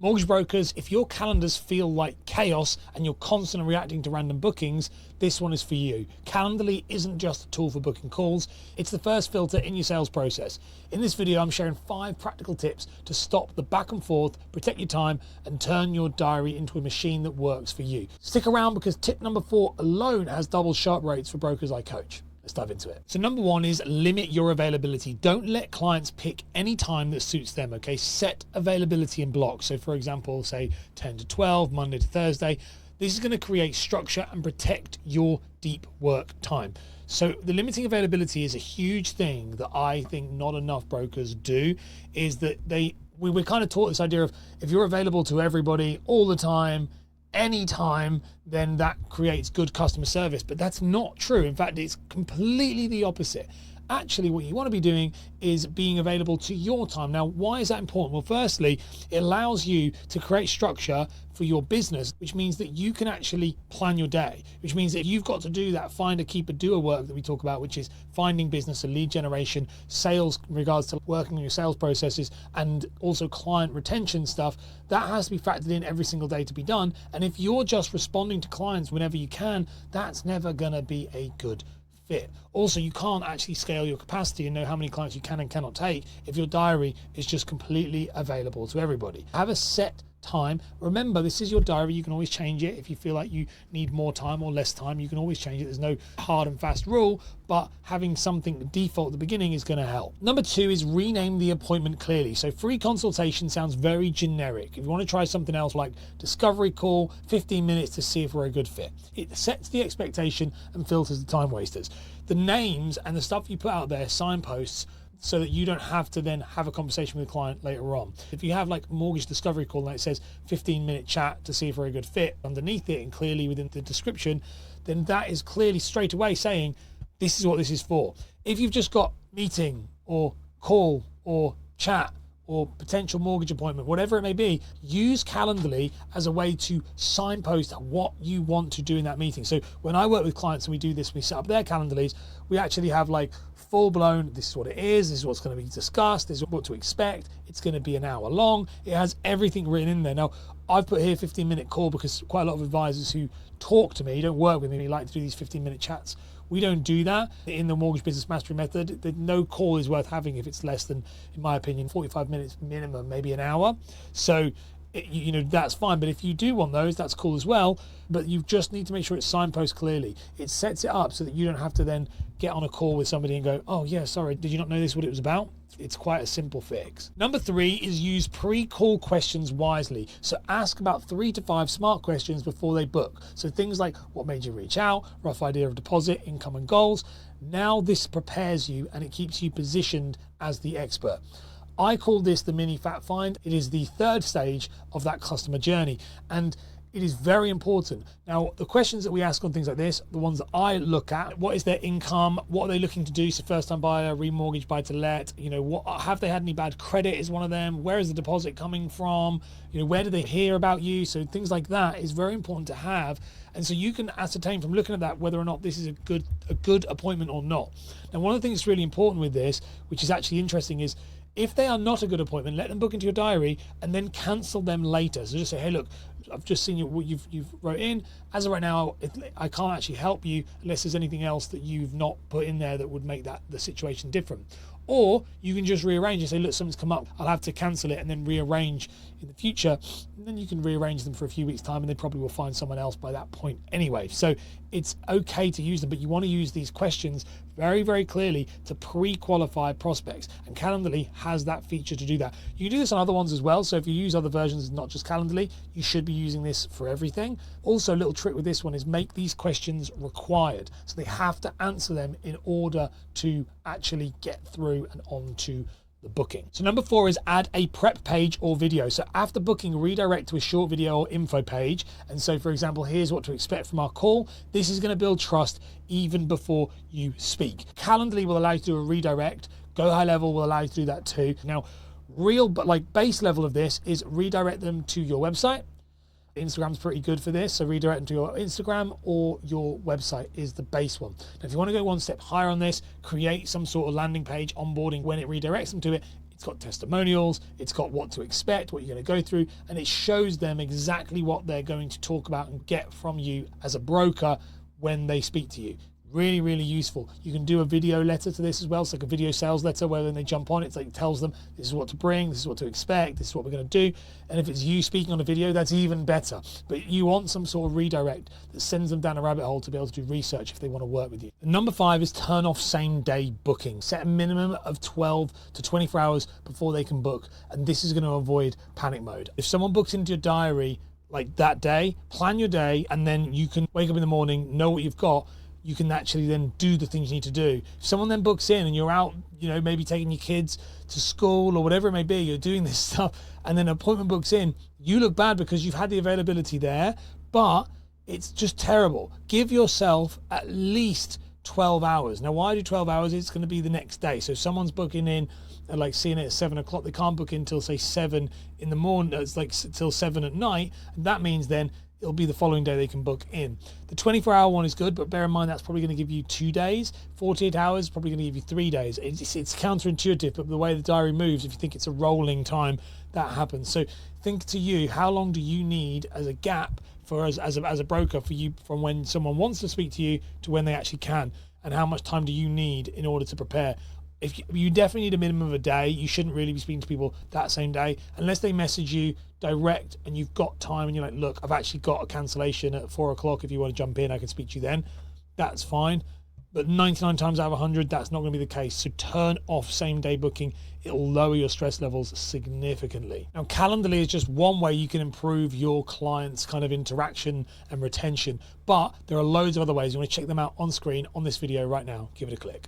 Mortgage brokers, if your calendars feel like chaos and you're constantly reacting to random bookings, this one is for you. Calendly isn't just a tool for booking calls, it's the first filter in your sales process. In this video, I'm sharing 5 practical tips to stop the back and forth, protect your time, and turn your diary into a machine that works for you. Stick around because tip number 4 alone has double sharp rates for brokers I coach. Let's dive into it. So number 1 is limit your availability. Don't let clients pick any time that suits them, okay? Set availability in blocks. So for example, say 10 to 12, Monday to Thursday. This is going to create structure and protect your deep work time. So the limiting availability is a huge thing that I think not enough brokers do, is that we're kind of taught this idea of if you're available to everybody all the time, anytime, then that creates good customer service. But that's not true. In fact, it's completely the opposite. Actually, what you want to be doing is being available to your time. Now, why is that important? Well, firstly, it allows you to create structure for your business, which means that you can actually plan your day, which means that you've got to do that finder, keeper, doer work that we talk about, which is finding business and lead generation, sales in regards to working on your sales processes, and also client retention stuff. That has to be factored in every single day to be done. And if you're just responding to clients whenever you can, that's never going to be a good fit. Also, you can't actually scale your capacity and know how many clients you can and cannot take if your diary is just completely available to everybody. Have a set time. Remember, this is your diary. You can always change it. If you feel like you need more time or less time, you can always change it. There's no hard and fast rule, but having something default at the beginning is going to help. Number 2 is rename the appointment clearly. So free consultation sounds very generic. If you want to try something else like discovery call, 15 minutes to see if we're a good fit. It sets the expectation and filters the time wasters. The names and the stuff you put out there, signposts, so that you don't have to then have a conversation with the client later on. If you have like mortgage discovery call and it says 15-minute chat to see if we're a good fit underneath it and clearly within the description, then that is clearly straight away saying this is what this is for. If you've just got meeting or call or chat or potential mortgage appointment, whatever it may be, use Calendly as a way to signpost what you want to do in that meeting. So when I work with clients and we do this, we set up their Calendlys, we actually have like full-blown, this is what it is, this is what's going to be discussed, this is what to expect, it's going to be an hour long, it has everything written in there. Now, I've put here 15-minute call because quite a lot of advisors who talk to me, don't work with me, like to do these 15-minute chats. We don't do that in the Mortgage Business Mastery Method. No call is worth having if it's less than, in my opinion, 45 minutes minimum, maybe an hour. So, you know, that's fine. But if you do want those, that's cool as well. But you just need to make sure it's signposted clearly. It sets it up so that you don't have to then get on a call with somebody and go, oh yeah, sorry, did you not know this what it was about? It's quite a simple fix. Number 3 is use pre-call questions wisely. So ask about 3 to 5 smart questions before they book. So things like what made you reach out, rough idea of deposit, income and goals. Now this prepares you and it keeps you positioned as the expert. I call this the mini fact find. It is the 3rd stage of that customer journey. And it is very important. Now, the questions that we ask on things like this, the ones that I look at, what is their income? What are they looking to do? So first-time buyer, remortgage, buy-to-let, you know, what have they had any bad credit is one of them. Where is the deposit coming from? You know, where did they hear about you? So things like that is very important to have. And so you can ascertain from looking at that whether or not this is a good appointment or not. Now, one of the things that's really important with this, which is actually interesting, is if they are not a good appointment, let them book into your diary and then cancel them later. So just say, hey, look, I've just seen what you've wrote in. As of right now, I can't actually help you unless there's anything else that you've not put in there that would make the situation different. Or you can just rearrange and say, look, something's come up, I'll have to cancel it and then rearrange in the future. And then you can rearrange them for a few weeks' time and they probably will find someone else by that point anyway. So it's okay to use them, but you want to use these questions very, very clearly to pre-qualify prospects. And Calendly has that feature to do that. You can do this on other ones as well. So if you use other versions, not just Calendly, you should be using this for everything. Also, a little trick with this one is make these questions required. So they have to answer them in order to actually get through and onto the booking. So number 4 is add a prep page or video. So after booking, redirect to a short video or info page. And so for example, here's what to expect from our call. This is going to build trust even before you speak. Calendly will allow you to do a redirect. Go High Level will allow you to do that too. Now, but like base level of this is redirect them to your website. Instagram's pretty good for this, so redirect them to your Instagram or your website is the base one. Now, if you want to go one step higher on this, create some sort of landing page onboarding when it redirects them to it. it's got testimonials, it's got what to expect, what you're going to go through, and it shows them exactly what they're going to talk about and get from you as a broker when they speak to you. Really, really useful. You can do a video letter to this as well. It's like a video sales letter where when they jump on, it's like it tells them this is what to bring, this is what to expect, this is what we're going to do. And if it's you speaking on a video, that's even better. But you want some sort of redirect that sends them down a rabbit hole to be able to do research if they want to work with you. And number 5 is turn off same day booking. Set a minimum of 12 to 24 hours before they can book. And this is going to avoid panic mode. If someone books into your diary like that day, plan your day, and then you can wake up in the morning, know what you've got. You can actually then do the things you need to do. If someone then books in and you're out, maybe taking your kids to school or whatever it may be, you're doing this stuff, and then an appointment books in, you look bad because you've had the availability there, but it's just terrible. Give yourself at least 12 hours. Now, why do 12 hours? It's going to be the next day. So if someone's booking in, like seeing it at 7 o'clock, they can't book in until say 7 in the morning, it's like till 7 at night. And that means then it'll be the following day they can book in. The 24-hour one is good, but bear in mind that's probably going to give you 2 days. 48 hours is probably going to give you 3 days. It's counterintuitive, but the way the diary moves, if you think it's a rolling time, that happens. So think to you, how long do you need as a gap for us as a broker for you from when someone wants to speak to you to when they actually can? And how much time do you need in order to prepare? If you definitely need a minimum of a day. You shouldn't really be speaking to people that same day unless they message you direct and you've got time and you're like, look, I've actually got a cancellation at 4 o'clock. If you want to jump in, I can speak to you then. That's fine. But 99 times out of 100, that's not going to be the case. So turn off same day booking. It'll lower your stress levels significantly. Now, Calendly is just one way you can improve your clients' kind of interaction and retention, but there are loads of other ways. You want to check them out on screen on this video right now. Give it a click.